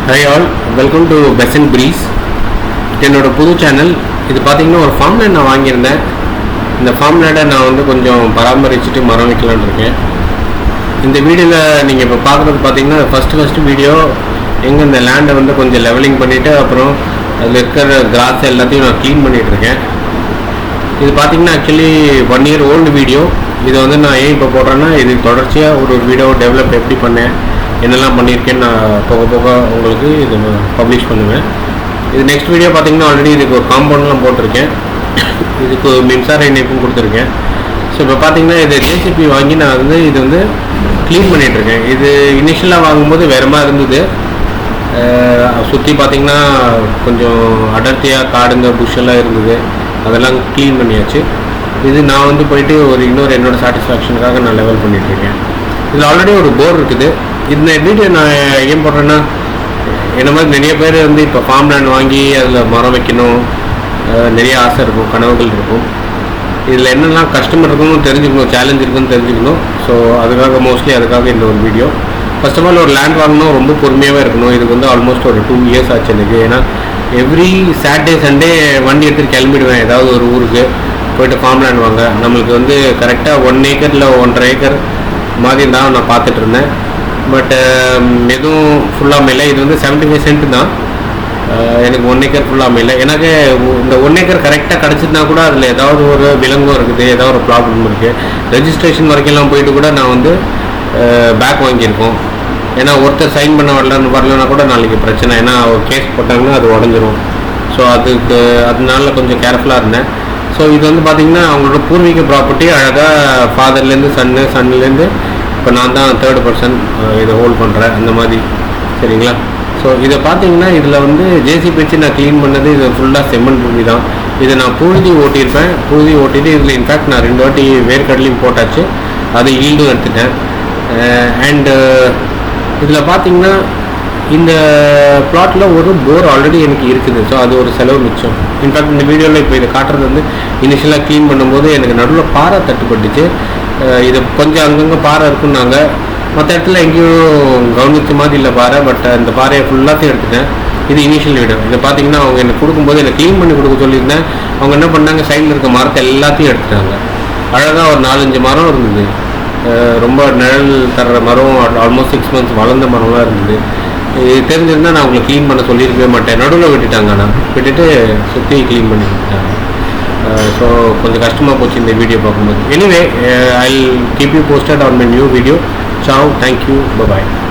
Hi all, welcome to Besant Breeze. என்னோட புது channel. இது பார்த்தீங்கன்னா ஒரு ஃபார்ம் லேண்ட் நான் வாங்கியிருந்தேன். இந்த ஃபார்ம் லேண்டை நான் வந்து கொஞ்சம் பராமரிச்சுட்டு மரம் வைக்கலான்னு இருக்கேன். இந்த வீடியோவில் நீங்கள் இப்போ பார்க்குறது பார்த்தீங்கன்னா ஃபஸ்ட்டு வீடியோ எங்கே இந்த லேண்டை வந்து கொஞ்சம் லெவலிங் பண்ணிவிட்டு அப்புறம் அதில் இருக்கிற கிராஸ் எல்லாத்தையும் நான் க்ளீன் பண்ணிகிட்ருக்கேன். இது பார்த்தீங்கன்னா ஆக்சுவலி 1 year old வீடியோ. இதை வந்து நான் ஏன் இப்போ போடுறேன்னா இது தொடர்ச்சியாக ஒரு வீடியோ டெவலப் எப்படி பண்ணேன், என்னெல்லாம் பண்ணியிருக்கேன்னு நான் போக போக உங்களுக்கு இது பப்ளிஷ் பண்ணுவேன். இது நெக்ஸ்ட் வீடியோ பார்த்தீங்கன்னா ஆல்ரெடி இதுக்கு ஒரு காம்பவுண்ட்லாம் போட்டிருக்கேன், இதுக்கு மின்சார இணைப்பும் கொடுத்துருக்கேன். ஸோ இப்போ பார்த்தீங்கன்னா இது ஜேசிபி வாங்கி நான் வந்து இது வந்து க்ளீன் பண்ணிகிட்ருக்கேன். இது இனிஷியலாக வாங்கும்போது வேறு மாதிரி இருந்தது. சுற்றி பார்த்திங்கன்னா கொஞ்சம் அடர்த்தியாக காடுங்க புஷ்ஷெல்லாம் இருந்தது, அதெல்லாம் க்ளீன் பண்ணியாச்சு. இது நான் வந்து போயிட்டு இன்னொரு என்னோடய சாட்டிஸ்ஃபேக்ஷனுக்காக நான் லெவல் பண்ணிகிட்ருக்கேன். இதில் ஆல்ரெடி ஒரு போர் இருக்குது. இந்த வீடியோ நான் ஏன் போடுறேன்னா, என்ன மாதிரி நிறைய பேர் வந்து இப்போ ஃபார்ம் லேண்ட் வாங்கி அதில் மரம் வைக்கணும், நிறைய ஆசை இருக்கும், கனவுகள் இருக்கும். இதில் என்னெல்லாம் கஷ்டம் இருக்குன்னு தெரிஞ்சுக்கணும், சேலஞ்ச் இருக்குன்னு தெரிஞ்சுக்கணும். ஸோ அதுக்காக இந்த ஒரு வீடியோ. ஃபர்ஸ்ட் ஆஃப் ஆல் ஒரு லேண்ட் வாங்கணும் ரொம்ப பொறுமையாகவே இருக்கணும். இதுக்கு வந்து ஆல்மோஸ்ட் ஒரு 2 years ஆச்சு எனக்கு. ஏன்னா எவ்ரி சாட்டர்டே சண்டே வண்டி எடுத்துகிட்டு கிளம்பிடுவேன் ஏதாவது ஒரு ஊருக்கு போய்ட்டு ஃபார்ம் லேண்ட் வாங்க. நம்மளுக்கு வந்து கரெக்டாக 1 acre இல்லை 1.5 acre மாதிரி தான் நான் பார்த்துட்டு இருந்தேன். பட் எதுவும் ஃபுல்லாக அமையல. இது வந்து 75 cent தான். எனக்கு 1 acre ஃபுல்லாக அமையல. எனக்கு இந்த 1 acre கரெக்டாக கிடச்சிட்டுனா கூட அதில் ஏதாவது ஒரு விலங்கும் இருக்குது, ஏதாவது ஒரு ப்ராப்ளம் இருக்குது. ரெஜிஸ்ட்ரேஷன் வரைக்கும்லாம் போயிட்டு கூட நான் வந்து பேக் வாங்கியிருக்கோம். ஏன்னா ஒருத்தர் சைன் பண்ண வரலன்னா கூட நாளைக்கு பிரச்சனை. ஏன்னா ஒரு கேஸ் போட்டாங்கன்னா அது உடஞ்சிரும். ஸோ அதனால கொஞ்சம் கேர்ஃபுல்லாக இருந்தேன். ஸோ இது வந்து பார்த்திங்கன்னா அவங்களோட பூர்வீக ப்ராப்பர்ட்டி. அழகாக ஃபாதர்லேருந்து சன்னுலேருந்து இப்போ நான் தான் 3rd person இதை ஹோல்ட் பண்ணுறேன், அந்த மாதிரி. சரிங்களா? ஸோ இதை பார்த்தீங்கன்னா இதில் வந்து ஜேசிபி வச்சு நான் க்ளீன் பண்ணது இது ஃபுல்லாக செம்மண் பூமி தான். இதை நான் புழுதி ஓட்டியிருப்பேன். புழுதி ஓட்டிட்டு இதில் இன்ஃபேக்ட் நான் 2 வாட்டி வேர்க்கடலையும் போட்டாச்சு, அது ஈல்டும் எடுத்துட்டேன். அண்டு இதில் பார்த்தீங்கன்னா இந்த பிளாட்டில் ஒரு போர் ஆல்ரெடி எனக்கு இருக்குது. ஸோ அது ஒரு செலவு மிச்சம். இன்ஃபேக்ட் இந்த வீடியோவில் இப்போ இதை காட்டுறது வந்து இனிஷியலாக க்ளீன் பண்ணும்போது எனக்கு நடுவில் பாறை தட்டுப்பட்டுச்சு. இது கொஞ்சம் அங்கங்கே பாறை இருக்குன்னாங்க, மற்ற இடத்துல எங்கேயும் கவனிச்ச மாதிரி இல்லை பாறை. பட் அந்த பாறையை ஃபுல்லாத்தையும் எடுத்துட்டேன். இது இனிஷியல் வீடியோ. இதை பார்த்தீங்கன்னா அவங்க எனக்கு கொடுக்கும்போது எனக்கு க்ளீன் பண்ணி கொடுக்க சொல்லியிருந்தேன். அவங்க என்ன பண்ணாங்க, சைடில் இருக்க மரத்தை எல்லாத்தையும் எடுத்துட்டாங்க. அழகாக ஒரு 4-5 மரம் இருந்தது, ரொம்ப நிழல் தர்ற மரம், ஆல்மோஸ்ட் 6 months வளர்ந்த மரம்லாம் இருந்தது. இது தெரிஞ்சிருந்தால் நான் அவங்களை க்ளீன் பண்ண சொல்லியிருக்கவே மாட்டேன். நடுவில் விட்டுட்டாங்க, நான் விட்டுட்டு சுற்றி க்ளீன் பண்ணி விட்டுட்டாங்க. ஸோ கொஞ்சம் கஷ்டமாக போச்சு இந்த வீடியோ பார்க்கும்போது. Anyway, I keep you posted on my new video. Ciao, thank you, bye bye.